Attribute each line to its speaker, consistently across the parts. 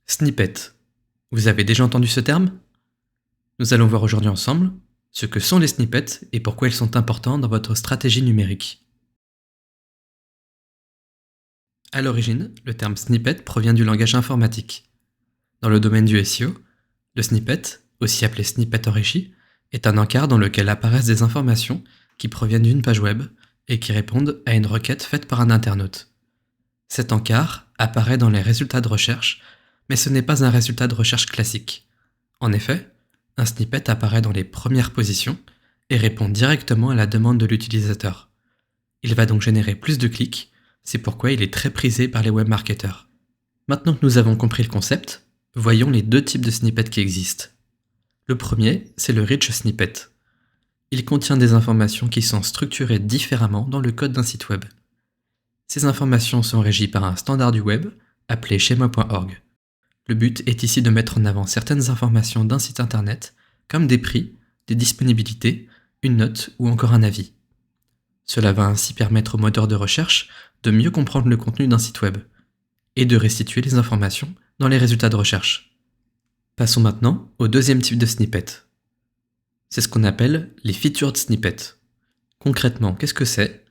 Speaker 1: Snippet. Vous avez déjà entendu ce terme? Nous allons voir aujourd'hui ensemble ce que sont les snippets et pourquoi ils sont importants dans votre stratégie numérique. À l'origine, le terme snippet provient du langage informatique. Dans le domaine du SEO, le snippet, aussi appelé snippet enrichi, est un encart dans lequel apparaissent des informations qui proviennent d'une page web et qui répondent à une requête faite par un internaute. Cet encart apparaît dans les résultats de recherche, mais ce n'est pas un résultat de recherche classique. En effet, un snippet apparaît dans les premières positions et répond directement à la demande de l'utilisateur. Il va donc générer plus de clics, c'est pourquoi il est très prisé par les webmarketeurs. Maintenant que nous avons compris le concept, voyons les deux types de snippets qui existent. Le premier, c'est le rich snippet. Il contient des informations qui sont structurées différemment dans le code d'un site web. Ces informations sont régies par un standard du web appelé schema.org. Le but est ici de mettre en avant certaines informations d'un site internet, comme des prix, des disponibilités, une note ou encore un avis. Cela va ainsi permettre au moteur de recherche de mieux comprendre le contenu d'un site web et de restituer les informations dans les résultats de recherche. Passons maintenant au deuxième type de snippet. C'est ce qu'on appelle les featured snippets. Concrètement, qu'est-ce que c'est?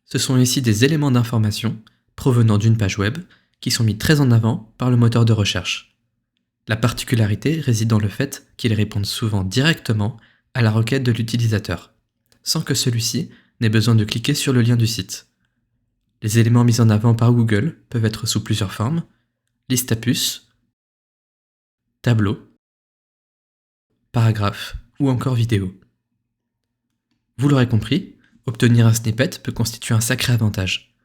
Speaker 1: Ce sont ici des éléments d'information provenant d'une page web qui sont mis très en avant par le moteur de recherche. La particularité réside dans le fait qu'ils répondent souvent directement à la requête de l'utilisateur, sans que celui-ci n'ait besoin de cliquer sur le lien du site. Les éléments mis en avant par Google peuvent être sous plusieurs formes: liste à puces, tableau, paragraphe ou encore vidéo. Vous l'aurez compris, obtenir un snippet peut constituer un sacré avantage.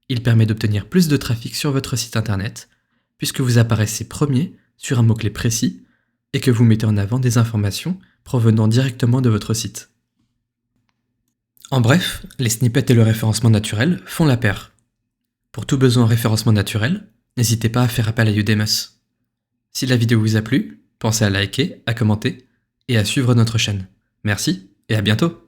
Speaker 1: Il permet d'obtenir plus de trafic sur votre site internet, puisque vous apparaissez premier sur un mot-clé précis et que vous mettez en avant des informations provenant directement de votre site. En bref, les snippets et le référencement naturel font la paire. Pour tout besoin en référencement naturel, n'hésitez pas à faire appel à Udemos. Si la vidéo vous a plu, pensez à liker, à commenter et à suivre notre chaîne. Merci et à bientôt!